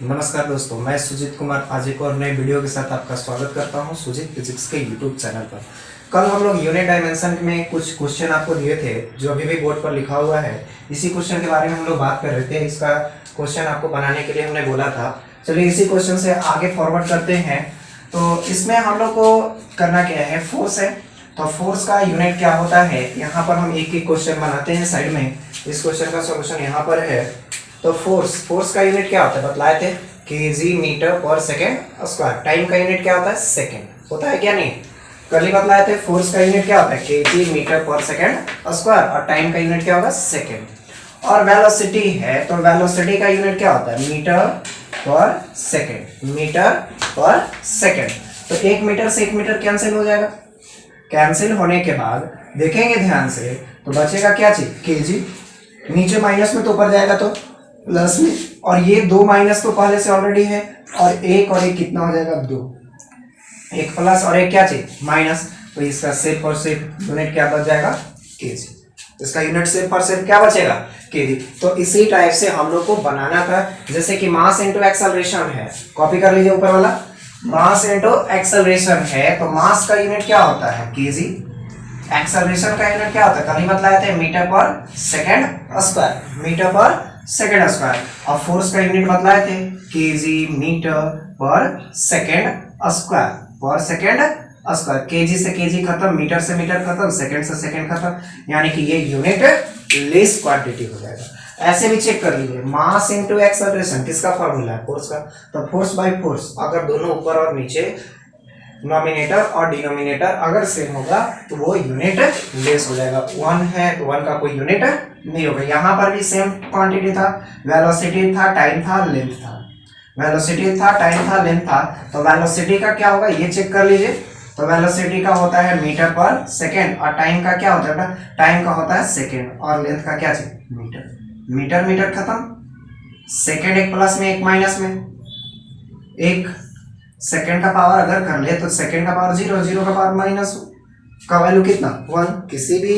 नमस्कार दोस्तों, मैं सुजीत कुमार आज एक और नए वीडियो के साथ आपका स्वागत करता हूं सुजीत फिजिक्स के यूट्यूब चैनल पर। कल हम लोग यूनिट डायमेंशन में कुछ क्वेश्चन आपको दिए थे जो अभी भी बोर्ड पर लिखा हुआ है। इसी क्वेश्चन के बारे में हम लोग बात कर रहे थे। इसका क्वेश्चन आपको बनाने के लिए हमने बोला था। चलिए इसी क्वेश्चन से आगे फॉरवर्ड करते हैं। तो इसमें हम लोग को करना क्या है, फोर्स है। तो फोर्स का यूनिट क्या होता है, यहाँ पर हम एक एक क्वेश्चन बनाते हैं साइड में। इस क्वेश्चन का सोल्यूशन यहाँ पर है। तो फोर्स का यूनिट क्या होता है बताए थे, KG metre per second square. Time का यूनिट क्या होता है, सेकेंड होता है क्या नहीं। कल ही बतलाए थे फोर्स का यूनिट क्या होता है, KG metre per second square, और टाइम का यूनिट क्या होगा, सेकेंड। और वेलोसिटी है तो वेलोसिटी का यूनिट क्या होता है, metre per second, metre per second. तो 1 मीटर से 1 मीटर कैंसिल हो जाएगा। कैंसिल होने के बाद देखेंगे ध्यान से तो बचेगा क्या चीज, केजी। नीचे माइनस में तो ऊपर जाएगा तो प्लस में, और ये 2 माइनस तो पहले से ऑलरेडी है, और एक कितना हो जाएगा, 2। एक प्लस और एक क्या चीज, माइनस। तो इसका सिर्फ और सिर्फ यूनिट क्या बच जाएगा, केजी। इसका यूनिट सिर्फ और सिर्फ क्या बचेगा, केजी। तो इसी टाइप से हम लोग को बनाना था। जैसे कि मास इनटू एक्सेलरेशन है, कॉपी कर लीजिए ऊपर वाला। मास इनटू एक्सेलरेशन है तो मास का यूनिट क्या होता है, केजी। एक्सेलरेशन का यूनिट क्या होता है, कल ही बतलाए थे, metre per second square, metre per second square. और फोर्स का यूनिट बतलाए थे, KG metre per second square, पर सेकेंड स्क्वायर। केजी से केजी खत्म, मीटर से मीटर खत्म, सेकेंड से सेकेंड खत्म, यानी कि ये यूनिट लेस क्वांटिटी हो जाएगा। ऐसे भी चेक कर लीजिए, मास इनटू एक्सेलरेशन किसका फॉर्मूला है, फोर्स का। तो फोर्स बाय फोर्स, अगर दोनों ऊपर और नीचे नॉमिनेटर और डिनोमिनेटर अगर सेम होगा तो वो यूनिट लेस हो जाएगा। 1 है तो 1 का कोई यूनिट नहीं होगा। यहाँ पर भी सेम क्वांटिटी था, वेलोसिटी था, टाइम था, लेंथ था। वेलोसिटी था, टाइम था, लेंथ था। तो वेलोसिटी का क्या होगा ये चेक कर लीजिए। तो वेलोसिटी का होता है मीटर पर सेकेंड, और टाइम का क्या होता है, टाइम का होता है सेकेंड, और लेंथ का क्या चीज, मीटर। मीटर मीटर खत्म। सेकेंड एक प्लस में एक माइनस में, एक सेकेंड का पावर अगर कर ले तो सेकेंड का पावर 0, 0 का पावर माइनस का वैल्यू कितना, 1। किसी भी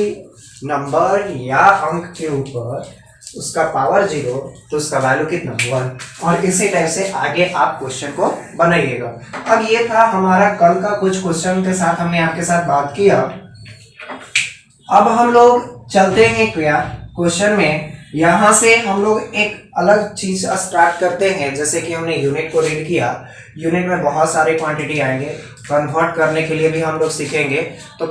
नंबर या अंक के ऊपर उसका पावर 0 तो उसका वैल्यू कितना, 1। और इसी टाइप से आगे आप क्वेश्चन को बनाइएगा। अब ये था हमारा कल का कुछ क्वेश्चन के साथ हमने आपके साथ बात किया। अब हम लोग चलते हैं क्वेश्चन में। यहां से हम लोग एक अलग चीज स्टार्ट करते हैं। जैसे कि हमने यूनिट को रीड किया, यूनिट में बहुत सारे क्वांटिटी आएंगे, कन्वर्ट करने के लिए भी हम लोग सीखेंगे। तो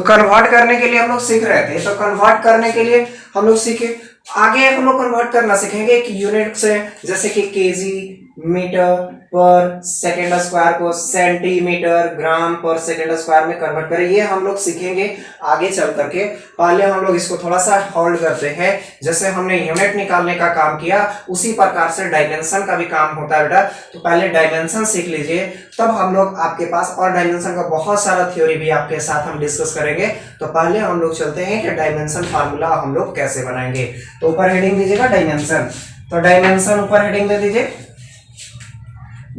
कन्वर्ट करने के लिए हम लोग सीख रहे थे, तो कन्वर्ट करने के लिए हम लोग सीखे। आगे हम लोग कन्वर्ट करना सीखेंगे कि यूनिट से, जैसे कि KG metre per second square को सेंटीमीटर ग्राम पर सेकेंड स्क्वायर में कन्वर्ट करें। ये हम लोग सीखेंगे आगे चल करके। पहले हम लोग इसको थोड़ा सा होल्ड करते हैं। जैसे हमने यूनिट निकालने का काम किया उसी प्रकार से डायमेंशन का भी काम होता है बेटा। तो पहले डायमेंशन सीख लीजिए, तब हम लोग आपके पास, और डायमेंशन का बहुत सारा थ्योरी भी आपके साथ हम डिस्कस करेंगे। तो पहले हम लोग चलते हैं कि डायमेंशन फार्मूला हम लोग कैसे बनाएंगे। तो ऊपर हेडिंग दीजिएगा डायमेंशन। तो डायमेंशन ऊपर हेडिंग दे दीजिए,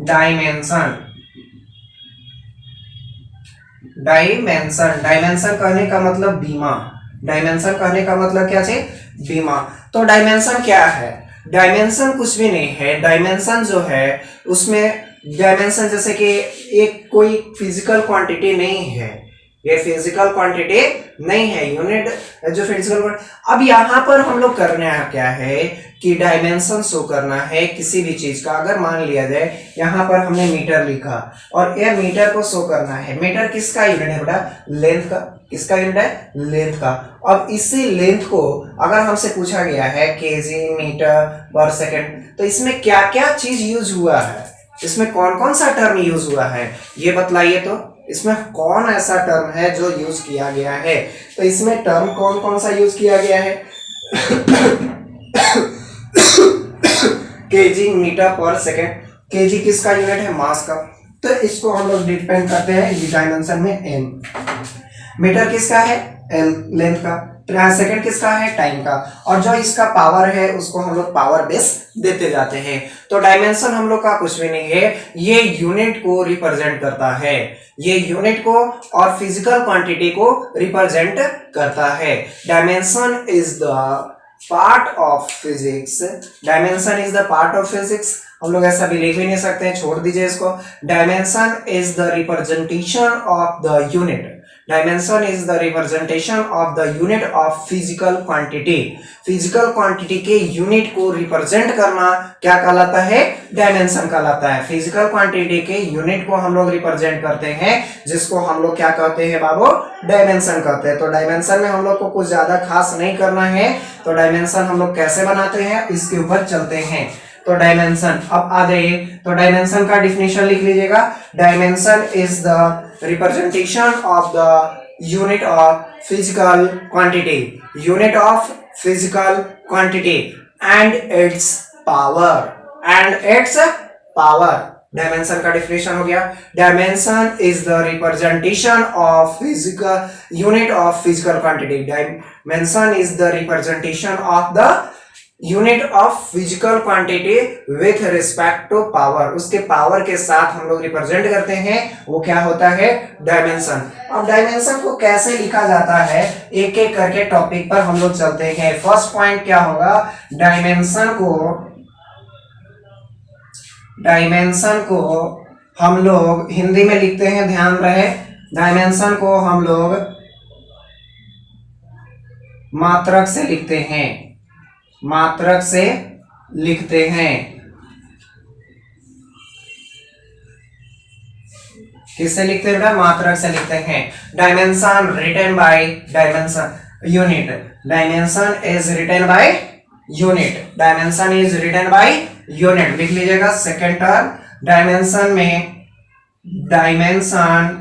डायमेंशन। डायमेंशन, डायमेंशन कहने का मतलब बीमा। डायमेंशन कहने का मतलब क्या चीज, बीमा। तो डायमेंशन क्या है, डायमेंशन कुछ भी नहीं है। डायमेंशन जो है उसमें डायमेंशन जैसे कि एक कोई फिजिकल क्वांटिटी नहीं है, ये फिजिकल क्वांटिटी नहीं है, यूनिट जो फिजिकल। अब यहाँ पर हम लोग करना क्या है कि डायमेंशन शो करना है किसी भी चीज का। अगर मान लिया जाए यहाँ पर हमने मीटर लिखा और ये मीटर को शो करना है। मीटर किसका यूनिट है बेटा, लेंथ का। किसका यूनिट है, लेंथ का। अब इसी लेंथ को अगर हमसे पूछा गया है केजी मीटर पर सेकेंड, तो इसमें क्या क्या चीज यूज हुआ है, इसमें कौन कौन सा टर्म यूज हुआ है ये बतलाइए। तो इसमें कौन ऐसा टर्म है जो यूज किया गया है, तो इसमें टर्म कौन कौन सा यूज किया गया है KG metre per second. KG किसका यूनिट है, मास का। तो इसको हम लोग डिपेंड करते हैं डायमेंशन में एम। मीटर किसका है, एल लेंथ का। सेकेंड किसका है, टाइम का। और जो इसका पावर है उसको हम लोग पावर बेस देते जाते हैं। तो डायमेंशन हम लोग का कुछ भी नहीं है, ये यूनिट को रिप्रेजेंट करता है। ये यूनिट को और फिजिकल क्वांटिटी को रिप्रेजेंट करता है। Dimension is the part of physics. Dimension is the part of physics हम लोग ऐसा भी लिख भी नहीं सकते हैं, छोड़ दीजिए इसको। Dimension is the representation of the unit, dimension is the representation of the unit of physical quantity. Physical quantity के यूनिट को रिप्रेजेंट करना क्या कहलाता है? डायमेंशन कहलाता है। फिजिकल क्वांटिटी के यूनिट को हम लोग रिप्रेजेंट करते हैं, जिसको हम लोग क्या कहते हैं बाबू? डायमेंशन कहते हैं। तो डायमेंशन में हम लोग को कुछ ज्यादा खास नहीं करना है। तो डायमेंशन हम लोग कैसे बनाते हैं इसके ऊपर चलते हैं। तो डायमेंशन अब आ जाइए, तो डायमेंशन का डिफिनेशन लिख लीजिएगा। Dimension is the representation of the unit of physical quantity, unit of physical quantity and its power, and its power. Dimension का डिफिनेशन हो गया। Dimension is the representation of physical unit of physical quantity, dimension is the representation of the unit of physical quantity with respect to power, उसके power के साथ हम लोग represent करते हैं, वो क्या होता है? डायमेंशन। अब डायमेंशन को कैसे लिखा जाता है, एक एक करके टॉपिक पर हम लोग चलते हैं। फर्स्ट पॉइंट क्या होगा? डायमेंशन को हम लोग हिंदी में लिखते हैं, ध्यान रहे। डायमेंशन को हम लोग मात्रक से लिखते हैं, मात्रक से लिखते हैं। किससे लिखते हैं? मात्रक से लिखते हैं। Dimension written by dimension unit, dimension is written by unit, dimension is written by unit लिख लीजिएगा। सेकेंड टर्म, डायमेंशन में dimension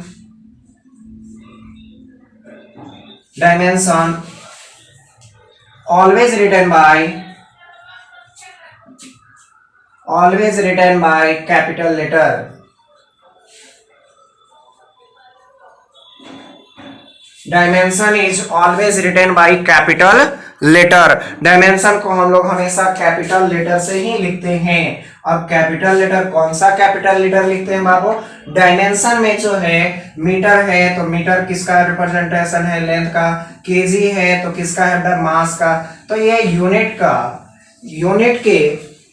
always written by capital letter, dimension is always written by capital letter. Dimension को हम लोग हमेशा capital letter से ही लिखते हैं। अब कैपिटल लेटर, कौन सा कैपिटल लेटर लिखते हैं बाबू? डायमेंशन में जो है मीटर है, तो मीटर किसका रिप्रेजेंटेशन है? लेंथ का। केजी है तो किसका है? मास का। तो ये यूनिट के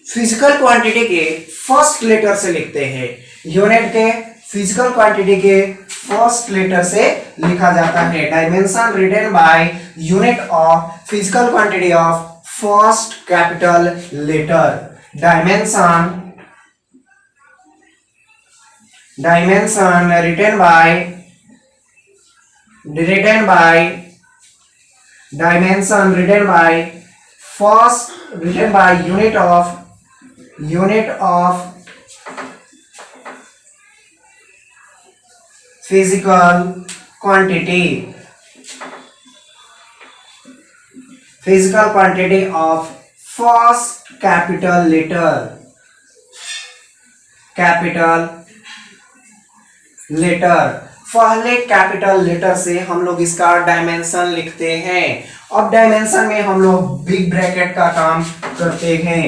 फिजिकल क्वांटिटी के फर्स्ट लेटर से लिखते हैं, यूनिट के फिजिकल क्वांटिटी के फर्स्ट लेटर से लिखा जाता है। Dimension written by unit of physical quantity of first capital letter. Dimension written by unit of physical quantity of first capital letter, पहले कैपिटल लेटर से हम लोग इसका डायमेंशन लिखते हैं। अब डायमेंशन में हम लोग बिग ब्रैकेट का काम करते हैं।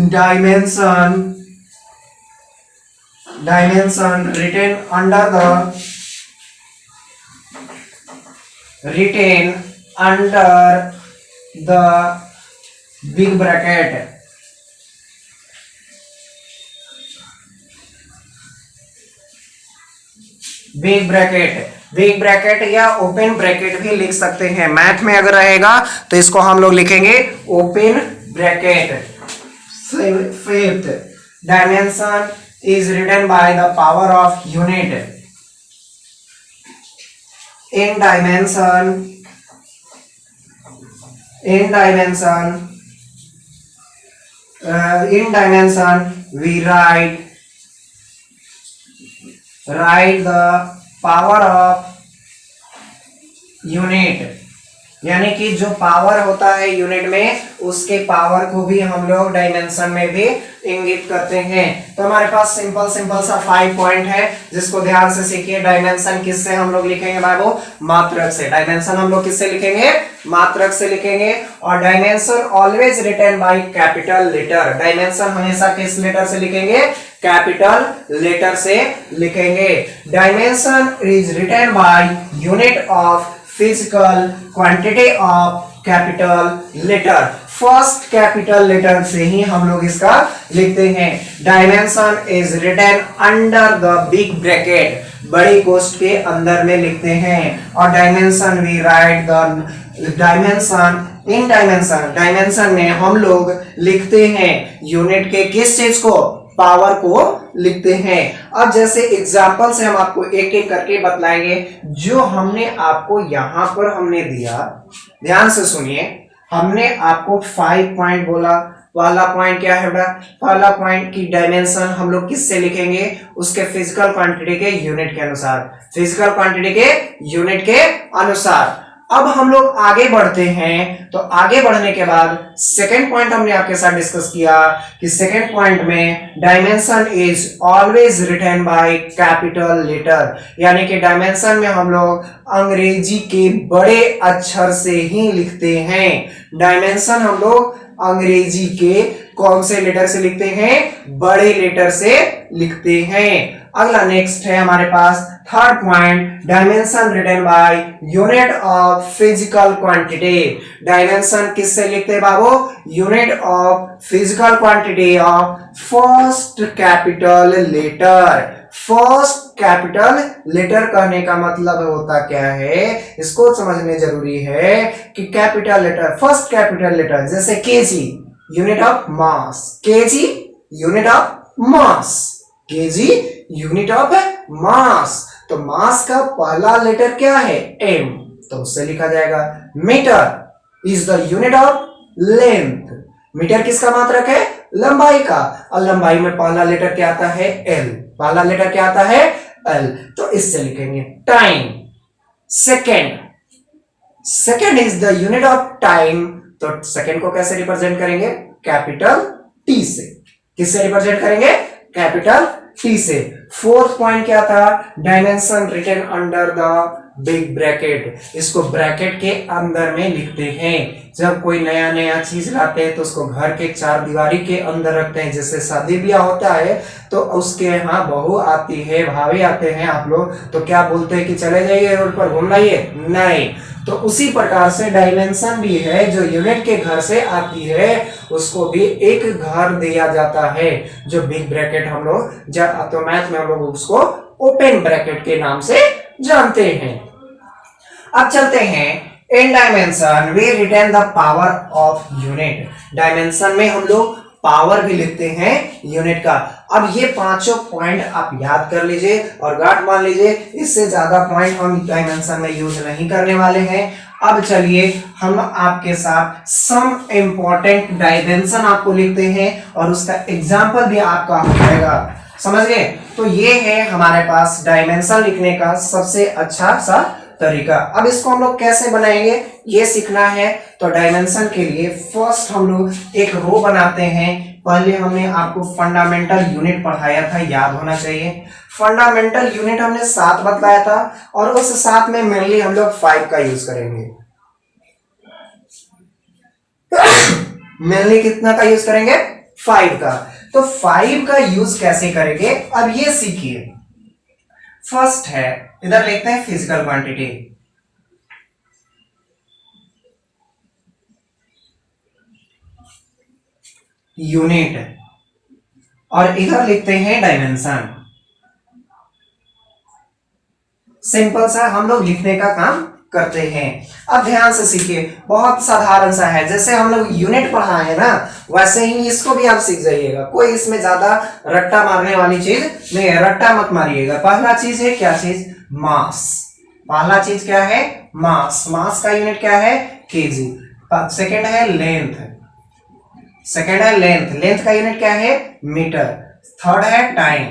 Dimension written under the big bracket, big bracket या ओपन ब्रैकेट भी लिख सकते हैं। मैथ में अगर रहेगा तो इसको हम लोग लिखेंगे open bracket. Fifth, dimension is written by the power of unit. In dimension we write the power of unit, यानी कि जो पावर होता है यूनिट में, उसके पावर को भी हम लोग डायमेंशन में भी इंगित करते हैं। तो हमारे पास सिंपल सा 5 पॉइंट है, जिसको ध्यान से सीखिए। डायमेंशन किससे हम लोग लिखेंगे बाबू? मात्रक से। डायमेंशन हम लोग किससे लिखेंगे? मात्रक से लिखेंगे। और dimension always written by capital letter, dimension हमेशा किस लेटर से लिखेंगे? कैपिटल लेटर से लिखेंगे। Dimension is written by unit of physical quantity of capital letter. First capital letter से ही हम लोग इसका लिखते हैं। Dimension is written under the big bracket, बड़ी कोष्ठ के अंदर में लिखते हैं। और dimension we write the dimension in dimension में हम लोग लिखते हैं यूनिट के किस चीज को, पावर को लिखते हैं। अब जैसे एग्जांपल से हम आपको एक एक करके बतलाएंगे। जो हमने आपको यहां पर हमने दिया, ध्यान से सुनिए, हमने आपको 5 पॉइंट बोला। पहला पॉइंट क्या है बेटा, पहला पॉइंट की डायमेंशन हम लोग किससे लिखेंगे, उसके फिजिकल क्वांटिटी के यूनिट के अनुसार, फिजिकल क्वांटिटी के यूनिट के अनुसार। अब हम लोग आगे बढ़ते हैं, तो आगे बढ़ने के बाद सेकेंड पॉइंट हमने आपके साथ डिस्कस किया कि सेकेंड पॉइंट में dimension is always written by capital letter, यानी कि डायमेंशन में हम लोग अंग्रेजी के बड़े अक्षर से ही लिखते हैं। डायमेंशन हम लोग अंग्रेजी के कौन से लेटर से लिखते हैं, बड़े लेटर से लिखते हैं। अगला नेक्स्ट है हमारे पास third point, dimension written by unit of physical quantity. Dimension किससे लिखते हैं बाबू, unit of physical quantity of first capital letter. First capital letter कहने का मतलब होता क्या है, इसको समझने जरूरी है कि capital letter, first capital letter, जैसे kg unit of mass, kg unit of mass, kg unit of mass. तो मास का पहला लेटर क्या है, एम, तो उससे लिखा जाएगा। Metre is the unit of length, metre किसका मात्रक है, लंबाई का, और लंबाई में पहला लेटर क्या आता है, एल, पहला लेटर क्या आता है, एल, तो इससे लिखेंगे। Time, second, second is the unit of time, तो सेकेंड को कैसे रिप्रेजेंट करेंगे, कैपिटल टी से। किससे रिप्रेजेंट करेंगे, कैपिटल टी से। फोर्थ पॉइंट क्या था, dimension written under the big bracket, इसको ब्रैकेट के अंदर में लिखते हैं। जब कोई नया नया चीज लाते हैं तो उसको घर के चार दीवारी के अंदर रखते हैं। जैसे शादी ब्याह होता है तो उसके यहाँ बहू आती है, भाभी आते हैं, आप लोग तो क्या बोलते हैं कि चले जाइए रोड पर घूम लाइए, नहीं। तो उसी प्रकार से डायमेंशन भी है, जो यूनिट के घर से आती है उसको भी एक घर दिया जाता है, जो बिग ब्रैकेट हम लोग, जब तो मैथ में हम लोग उसको ओपन ब्रैकेट के नाम से जानते हैं। अब चलते हैं, in dimension we written the power of unit. Dimension में हम लोग पावर भी लिखते हैं यूनिट का। अब ये पांचों पॉइंट आप याद कर लीजिए और गांठ मान लीजिए, इससे ज्यादा पॉइंट हम डायमेंशन में यूज नहीं करने वाले हैं। अब चलिए हम आपके साथ सम इंपॉर्टेंट डायमेंशन आपको लिखते हैं और उसका एग्जाम्पल भी आपका हो जाएगा, समझ गए। तो ये है हमारे पास डायमेंशन लिखने का सबसे अच्छा सा तरीका। अब इसको हम लोग कैसे बनाएंगे ये सीखना है। तो डायमेंशन के लिए फर्स्ट हम लोग एक रो बनाते हैं। पहले हमने आपको फंडामेंटल यूनिट पढ़ाया था, याद होना चाहिए। फंडामेंटल यूनिट हमने 7 बतलाया था और उस 7 में मेनली हम लोग 5 का यूज करेंगे। मेनली कितना का यूज करेंगे, 5 का। तो 5 का यूज कैसे करेंगे अब ये सीखिए। फर्स्ट है, इधर लिखते हैं फिजिकल क्वांटिटी, यूनिट, और इधर लिखते हैं डायमेंशन। सिंपल सा हम लोग लिखने का काम करते हैं। अब ध्यान से सीखिए, बहुत साधारण सा है। जैसे हम लोग यूनिट पढ़ा है ना, वैसे ही इसको भी आप सीख जाइएगा। कोई इसमें ज्यादा रट्टा मारने वाली चीज नहीं है, रट्टा मत मारिएगा। पहला चीज है क्या चीज, मास। पहला चीज क्या है, मास। मास का यूनिट क्या है, केजी। सेकेंड है लेंथ, सेकेंड है लेंथ, लेंथ का यूनिट क्या है, मीटर। थर्ड है टाइम,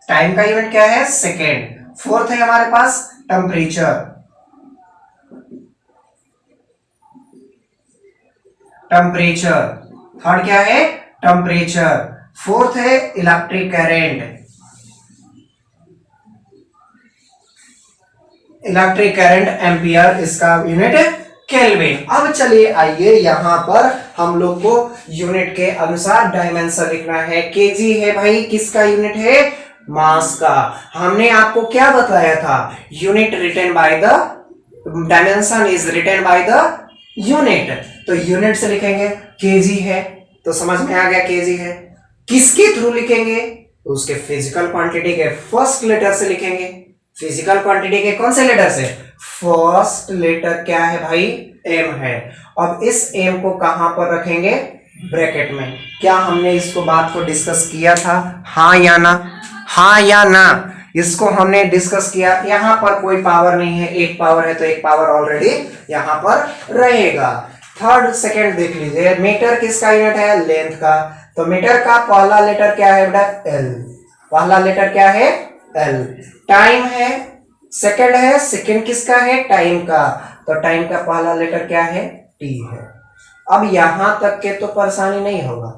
टाइम का यूनिट क्या है, सेकेंड। फोर्थ है हमारे पास टेम्परेचर, टेम्परेचर। थर्ड क्या है, टेम्परेचर। फोर्थ है electric current, electric current ampere, इसका यूनिट केल्विन। अब चलिए आइए यहां पर हम लोग को यूनिट के अनुसार डायमेंशन लिखना है। केजी है भाई, किसका यूनिट है, मास का। हमने आपको क्या बताया था, unit written by the, dimension is written by the unit, तो यूनिट से लिखेंगे केजी है, तो समझ में आ गया केजी है। किसके थ्रू लिखेंगे, तो उसके फिजिकल क्वांटिटी के फर्स्ट लेटर से लिखेंगे। फिजिकल क्वांटिटी के कौन से लेटर से, फर्स्ट लेटर क्या है भाई, एम है। अब इस एम को कहां पर रखेंगे, ब्रैकेट में। क्या हमने इसको बात को डिस्कस किया था, हाँ या ना, हाँ या ना, इसको हमने डिस्कस किया। यहां पर कोई पावर नहीं है, एक पावर है, तो एक पावर ऑलरेडी यहां पर रहेगा। थर्ड सेकंड देख लीजिए, मीटर किसका यूनिट है, लेंथ का, तो मीटर का पहला लेटर क्या है बेटा, एल, पहला लेटर क्या है, एल। टाइम है, सेकंड है, सेकंड किसका है, टाइम का, तो टाइम का पहला लेटर क्या है, टी है। अब यहां तक के तो परेशानी नहीं होगा,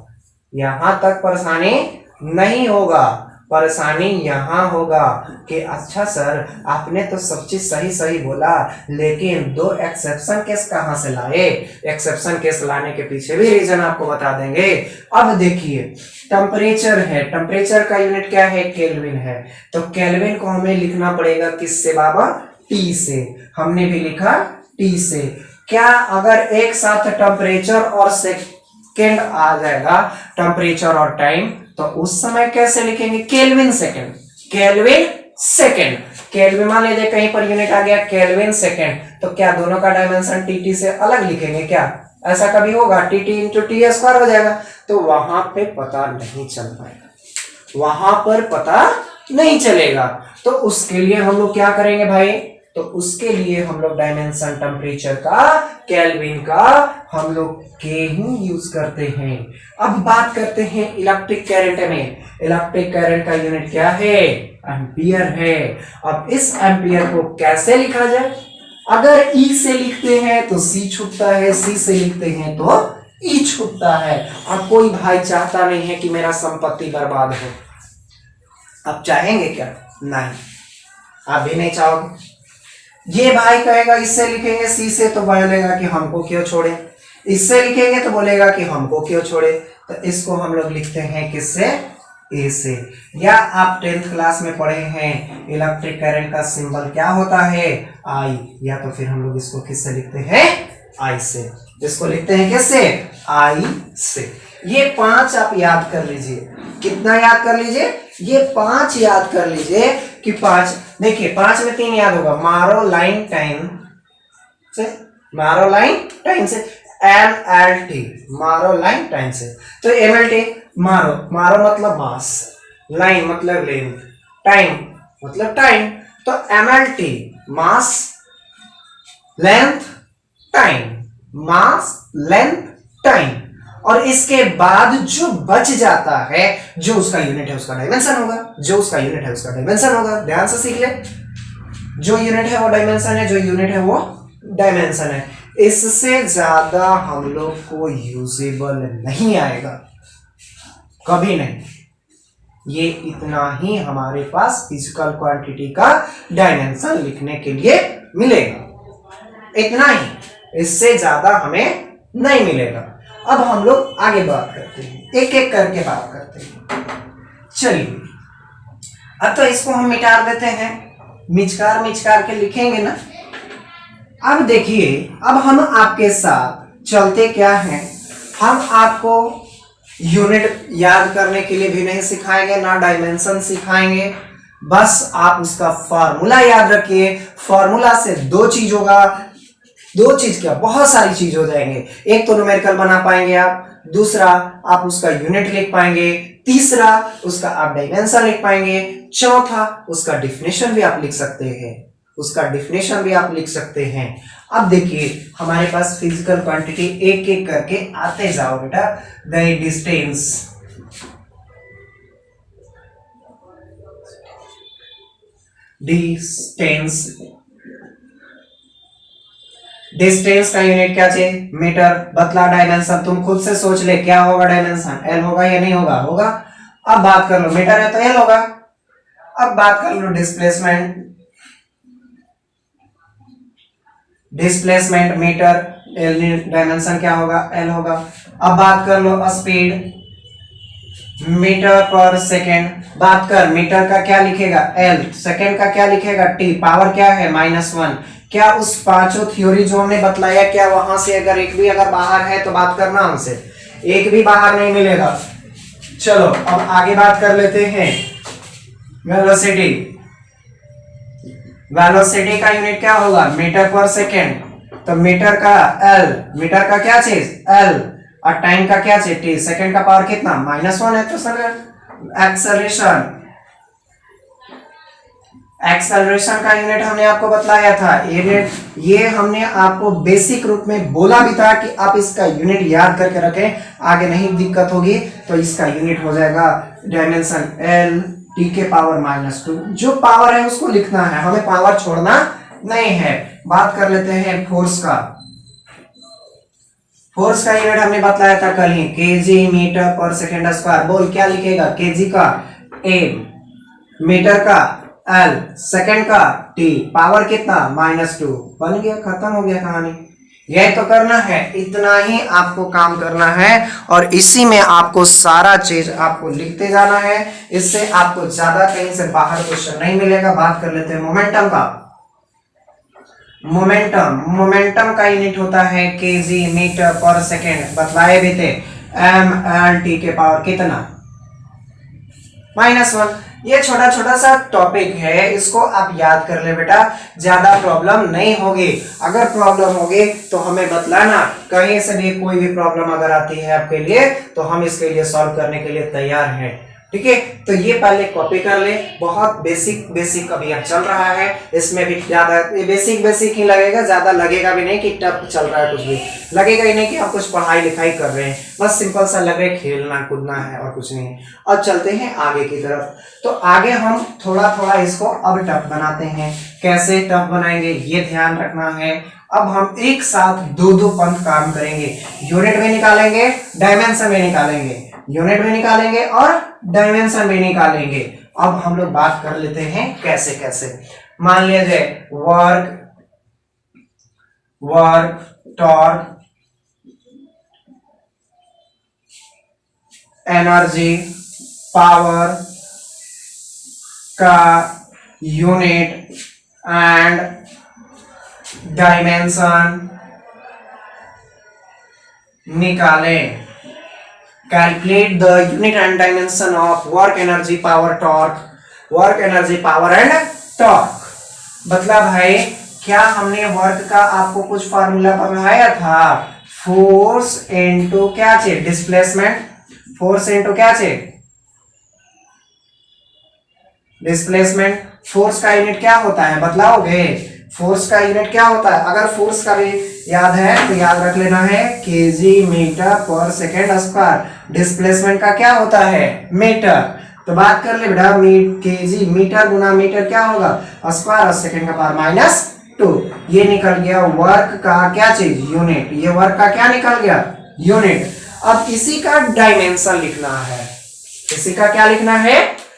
यहां तक परेशानी नहीं होगा, परेशानी यहां होगा कि अच्छा सर आपने तो सब चीज सही सही बोला, लेकिन दो एक्सेप्शन केस कहां से लाए। एक्सेप्शन केस लाने के पीछे भी रीजन आपको बता देंगे। अब देखिए, टेम्परेचर है, टेम्परेचर का यूनिट क्या है, केल्विन है, तो केल्विन को हमें लिखना पड़ेगा किससे बाबा, टी से। हमने भी लिखा टी से। क्या अगर एक साथ टेम्परेचर और सेकेंड आ जाएगा, टेम्परेचर और टाइम, तो उस समय कैसे लिखेंगे, kelvin second, kelvin second. Kelvin मान लीजिए कहीं पर यूनिट आ गया केल्विन सेकेंड, तो क्या दोनों का डायमेंशन टीटी से अलग लिखेंगे क्या, ऐसा कभी होगा, टीटी इंटू टी स्क्वायर हो जाएगा, तो वहां पे पता नहीं चल पाएगा, वहां पर पता नहीं चलेगा। तो उसके लिए हम लोग क्या करेंगे भाई, तो उसके लिए हम लोग डायमेंशन टेम्परेचर का, केल्विन का हम लोग के ही यूज करते हैं। अब बात करते हैं इलेक्ट्रिक करंट में। इलेक्ट्रिक करंट का यूनिट क्या है, एम्पियर है। अब इस एम्पियर को कैसे लिखा जाए, अगर ई से लिखते हैं तो सी छूटता है, सी से लिखते हैं तो ई छूटता है। अब कोई भाई चाहता नहीं है कि मेरा संपत्ति बर्बाद हो, अब चाहेंगे क्या, नहीं, आप भी नहीं चाहोगे। ये भाई कहेगा इससे लिखेंगे सी से, तो बोलेगा कि हमको क्यों छोड़े, इससे लिखेंगे तो बोलेगा कि हमको क्यों छोड़े, तो इसको हम लोग लिखते हैं किससे, ए से। या आप 10th क्लास में पढ़े हैं इलेक्ट्रिक करंट का सिंबल क्या होता है, आई, या तो फिर हम लोग इसको किससे लिखते हैं, आई से। इसको लिखते हैं किससे, आई से। ये 5 आप याद कर लीजिए, कितना याद कर लीजिए, ये 5 याद कर लीजिए कि 5, देखिए 5 में 3 याद होगा, मारो लाइन टाइम से, मारो लाइन टाइम से, MLT, मारो लाइन टाइम से, तो MLT मारो, मारो मतलब मास, लाइन मतलब लेंथ, टाइम मतलब टाइम, तो MLT मास लेंथ टाइम, मास लेंथ टाइम। और इसके बाद जो बच जाता है, जो उसका यूनिट है उसका डायमेंशन होगा, जो उसका यूनिट है उसका डायमेंशन होगा। ध्यान से सीख ले, जो यूनिट है वो डायमेंशन है, जो यूनिट है वो डायमेंशन है। इससे ज्यादा हम लोग को यूजेबल नहीं आएगा, कभी नहीं। ये इतना ही हमारे पास फिजिकल क्वांटिटी का डायमेंशन लिखने के लिए मिलेगा, इतना ही, इससे ज्यादा हमें नहीं मिलेगा। अब हम लोग आगे बात करते हैं, एक एक करके बात करते हैं। चलिए, अब तो इसको हम मिटा देते हैं, मिचकार मिचकार के लिखेंगे ना। अब देखिए, अब हम आपके साथ चलते क्या हैं, हम आपको यूनिट याद करने के लिए भी नहीं सिखाएंगे, ना डायमेंशन सिखाएंगे, बस आप उसका फॉर्मूला याद रखिए। फॉर्मूला से 2 चीज होगा, 2 चीज क्या, बहुत सारी चीज हो जाएंगे। एक तो न्यूमेरिकल बना पाएंगे आप, दूसरा आप उसका यूनिट लिख पाएंगे, तीसरा उसका आप डायमेंशन लिख पाएंगे, चौथा उसका डिफिनेशन भी आप लिख सकते हैं, उसका डिफिनेशन भी आप लिख सकते हैं। अब देखिए, हमारे पास फिजिकल क्वांटिटी एक एक करके आते जाओ बेटा। द डिस्टेंस, डिस्टेंस, डिस्टेंस का यूनिट क्या चाहिए, मीटर। बतला डायमेंशन, तुम खुद से सोच ले क्या होगा डायमेंशन, एल होगा या नहीं होगा, होगा। अब बात कर लो, मीटर है तो एल होगा। अब बात कर लो displacement, displacement metre, L dimension क्या होगा, एल होगा। अब बात कर लो स्पीड, मीटर पर सेकेंड। बात कर, मीटर का क्या लिखेगा, एल, सेकेंड का क्या लिखेगा, टी, पावर क्या है -1, क्या उस पांचों थ्योरी जो हमने बतलाया, क्या वहां से अगर एक भी अगर बाहर है तो बात करना हमसे, एक भी बाहर नहीं मिलेगा। चलो अब आगे बात कर लेते हैं वेलोसिटी। वेलोसिटी का यूनिट क्या होगा, मीटर पर सेकेंड। तो मीटर का एल, मीटर का क्या चीज एल, और टाइम का क्या चीज टी, सेकेंड का पावर कितना -1 है। तो सर एक्सेलरेशन, एक्सेलरेशन का यूनिट हमने आपको बतलाया था, ये हमने आपको बेसिक रूप में बोला भी था कि आप इसका यूनिट याद करके रखें, आगे नहीं दिक्कत होगी। तो इसका यूनिट हो जाएगा डायमेंशन एल टी के पावर -2। जो पावर है उसको लिखना है, हमें पावर छोड़ना नहीं है। बात कर लेते हैं फोर्स का। फोर्स का यूनिट हमने बतलाया था कल ही, KG metre per second square. बोल क्या लिखेगा, केजी का ए, मीटर का एल, सेकेंड का टी, पावर कितना -2। बन गया, खत्म हो गया कहानी। यह तो करना है, इतना ही आपको काम करना है और इसी में आपको सारा चीज आपको लिखते जाना है। इससे आपको ज्यादा कहीं से बाहर क्वेश्चन नहीं मिलेगा। बात कर लेते हैं मोमेंटम का। मोमेंटम, मोमेंटम का यूनिट होता है केजी मीटर पर सेकेंड, बतलाए भी थे। एम एल टी के पावर कितना -1। ये छोटा छोटा सा टॉपिक है, इसको आप याद कर ले बेटा, ज्यादा प्रॉब्लम नहीं होगी। अगर प्रॉब्लम होगी तो हमें बतलाना, कहीं से भी कोई भी प्रॉब्लम अगर आती है आपके लिए तो हम इसके लिए सॉल्व करने के लिए तैयार हैं। ठीक है, तो ये पहले कॉपी कर ले। बहुत बेसिक बेसिक अभी अब चल रहा है, इसमें भी ज्यादा बेसिक बेसिक ही लगेगा, ज्यादा लगेगा भी नहीं कि टफ चल रहा है, कुछ भी लगेगा ही नहीं कि आप कुछ पढ़ाई लिखाई कर रहे हैं। बस सिंपल सा लग रहा है, खेलना कूदना है और कुछ नहीं। अब चलते हैं आगे की तरफ। तो आगे हम थोड़ा थोड़ा इसको अब टफ बनाते हैं। कैसे टफ बनाएंगे ये ध्यान रखना है। अब हम एक साथ दो पंथ काम करेंगे, यूनिट भी निकालेंगे, डायमेंशन भी निकालेंगे, यूनिट भी निकालेंगे और डायमेंशन भी निकालेंगे। अब हम लोग बात कर लेते हैं कैसे कैसे। मान लीजिए वर्क, टॉर्क, एनर्जी, पावर का यूनिट एंड डायमेंशन निकालें। Calculate the unit and dimension of work, energy, power, torque. Work, energy, power and torque. मतलब भाई क्या हमने वर्क का आपको कुछ फार्मूला पढ़ाया था, फोर्स इनटू क्या चीज डिस्प्लेसमेंट, फोर्स इनटू क्या चीज डिस्प्लेसमेंट। फोर्स का यूनिट क्या होता है बतलाओगे, फोर्स का यूनिट क्या होता है। अगर फोर्स का भी याद है तो याद रख लेना है, KG metre per second square. Displacement का क्या होता है मीटर। तो बात कर ले बेटा, केजी मीटर गुना मीटर क्या होगा स्क्वायर, और सेकेंड का पावर -2। ये निकल गया वर्क का क्या चीज यूनिट, ये वर्क का क्या निकल गया यूनिट। अब इसी का डायमेंशन लिखना है, इसी का क्या लिखना है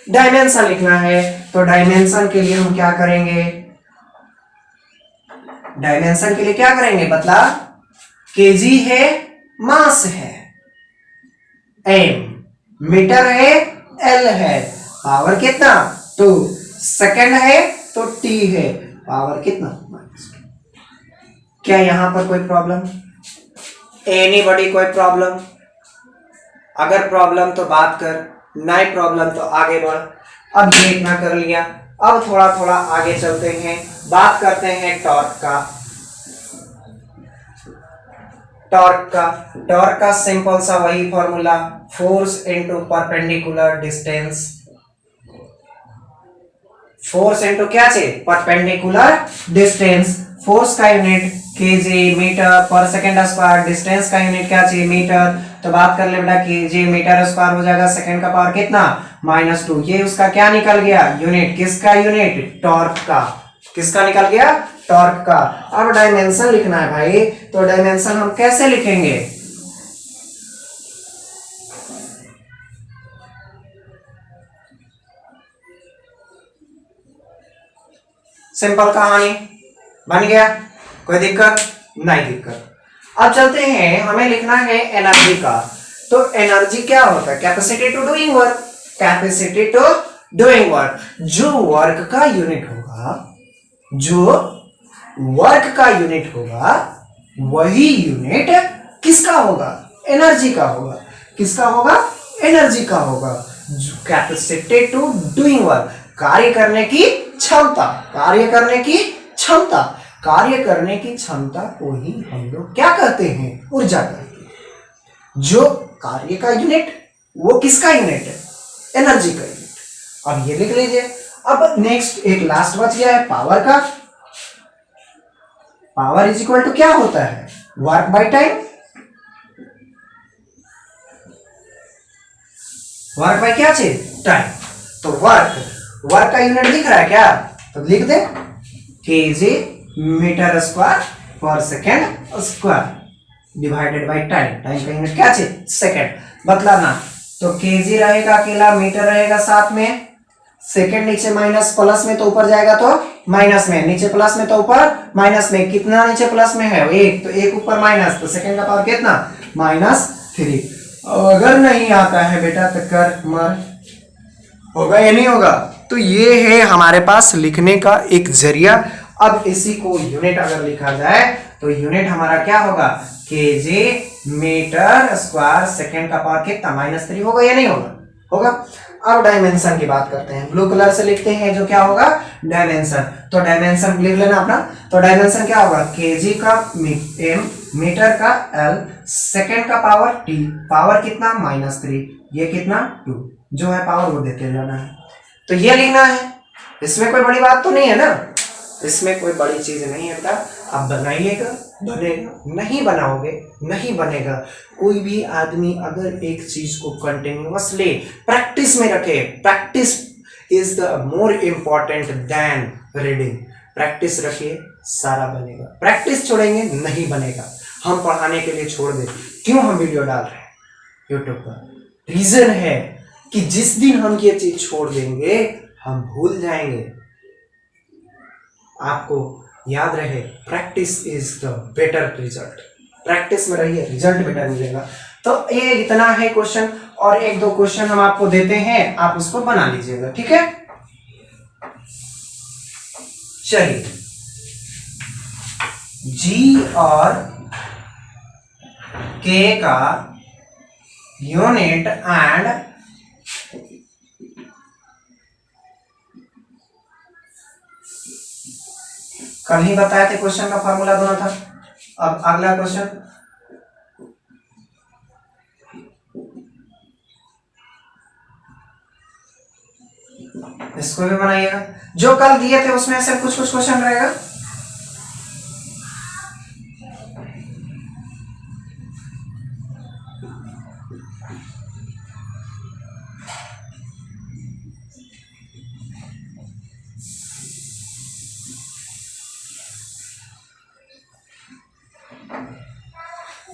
डायमेंशन लिखना है। तो डायमेंशन के लिए हम क्या करेंगे, डायमेंशन के लिए क्या करेंगे बतला, केजी है मास है, एम मीटर है, एल है, पावर कितना 2, सेकंड है तो टी है, पावर कितना -2। क्या यहां पर कोई प्रॉब्लम, एनीबॉडी कोई प्रॉब्लम। अगर प्रॉब्लम तो बात कर, नहीं प्रॉब्लम तो आगे बढ़। अब ये इतना कर लिया, अब थोड़ा थोड़ा आगे चलते हैं, बात करते हैं टॉर्क का। टॉर्क का सिंपल सा वही formula, force into perpendicular distance. Force into क्या चाहिए परपेंडिकुलर डिस्टेंस। फोर्स का unit KG metre per second square, distance का यूनिट क्या चाहिए मीटर। तो बात कर ले बेटा, केजी मीटर स्क्वायर हो जाएगा, सेकेंड का पावर कितना -2। ये उसका क्या निकल गया यूनिट, किसका यूनिट टॉर्क का, किसका निकल गया टॉर्क का। अब डायमेंशन लिखना है भाई, तो डायमेंशन हम कैसे लिखेंगे, सिंपल कहानी बन गया, कोई दिक्कत नहीं दिक्कत। अब चलते हैं, हमें लिखना है एनर्जी का। तो एनर्जी क्या होता है, capacity to doing work, capacity to doing work. जो वर्क का यूनिट होगा, जो वर्क का यूनिट होगा वही यूनिट किसका होगा, एनर्जी का होगा। किसका होगा, एनर्जी का होगा। कैपेसिटी टू डूइंग वर्क, कार्य करने की क्षमता, कार्य करने की क्षमता, कार्य करने की क्षमता को ही हम लोग क्या कहते हैं, ऊर्जा कहते हैं। जो कार्य का यूनिट वो किसका यूनिट है, एनर्जी का यूनिट। अब ये लिख लीजिए। अब नेक्स्ट एक लास्ट बच गया है पावर का। पावर इज इक्वल टू क्या होता है, work by time. Work by क्या चीज, टाइम। तो वर्क का यूनिट दिख रहा है क्या, तो लिख दे केजी मीटर स्क्वायर पर second square divided by time. Time का यूनिट क्या चीज, सेकेंड। बतलाना तो केजी रहेगा अकेला, मीटर रहेगा साथ में, सेकेंड नीचे माइनस, प्लस में तो ऊपर जाएगा तो माइनस में, नीचे प्लस में तो ऊपर माइनस में। कितना नीचे प्लस में है, एक, तो एक ऊपर माइनस, तो सेकेंड का पावर कितना, -3। अगर नहीं आता है बेटा तो कर मर, होगा या नहीं होगा। तो ये है हमारे पास लिखने का एक जरिया। अब इसी को यूनिट अगर लिखा जाए तो यूनिट हमारा क्या होगा, केजे मीटर स्क्वायर सेकेंड का पावर कितना, -3 होगा या नहीं होगा, होगा। अब डायमेंशन की बात करते हैं, ब्लू कलर से लिखते हैं जो क्या होगा, डायमेंशन। तो डायमेंशन लिख लेना अपना। तो डायमेंशन क्या होगा, केजी का एम, मीटर का एल, सेकेंड का पावर टी, पावर कितना -3, ये कितना 2, जो है पावर वो देते जाना है। तो ये लिखना है, इसमें कोई बड़ी बात तो नहीं है ना, इसमें कोई बड़ी चीज नहीं है बेटा। आप बनाइएगा, बनेगा, नहीं बनाओगे नहीं बनेगा। कोई भी आदमी अगर एक चीज को कंटिन्यूअसली प्रैक्टिस में रखे, practice is the more important than reading. Practice रखिए, सारा बनेगा। प्रैक्टिस छोड़ेंगे नहीं बनेगा। हम पढ़ाने के लिए छोड़ दे, क्यों हम वीडियो डाल रहे हैं यूट्यूब पर, रीजन है कि जिस दिन हम ये चीज छोड़ देंगे हम भूल जाएंगे। आपको याद रहे, practice is the better result. Practice में रहिए, रिजल्ट बेटर मिलेगा। तो ये इतना है क्वेश्चन, और एक दो क्वेश्चन हम आपको देते हैं, आप उसको बना लीजिएगा, ठीक है। चलिए, जी और के का यूनिट एंड कल ही बताए थे, क्वेश्चन का फॉर्मूला दोनों था। अब अगला क्वेश्चन, इसको भी बनाइएगा। जो कल दिए थे उसमें से कुछ कुछ क्वेश्चन रहेगा।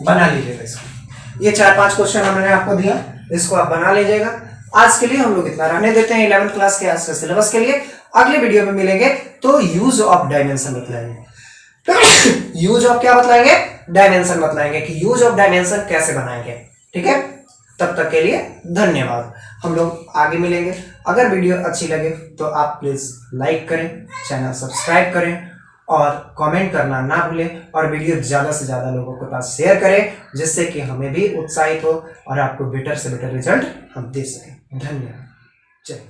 बना लीजिएगा इसको। ये 4-5 क्वेश्चन हमने आपको दिया, इसको आप बना लीजिएगा। आज के लिए हम लोग इतना रहने देते हैं 11th क्लास के आज के सिलेबस के लिए। अगले वीडियो में मिलेंगे तो यूज ऑफ डायमेंशन बतलाएंगे। यूज ऑफ क्या बतलाएंगे, डायमेंशन बतलाएंगे कि यूज ऑफ डायमेंशन कैसे बनाएंगे, ठीक है। तब तक के लिए धन्यवाद। हम लोग आगे मिलेंगे। अगर वीडियो अच्छी लगे तो आप प्लीज लाइक करें, चैनल सब्सक्राइब करें और कमेंट करना ना भूलें, और वीडियो ज़्यादा से ज़्यादा लोगों के पास शेयर करें, जिससे कि हमें भी उत्साहित हो और आपको बेटर से बेटर रिजल्ट हम दे सकें। धन्यवाद। जय।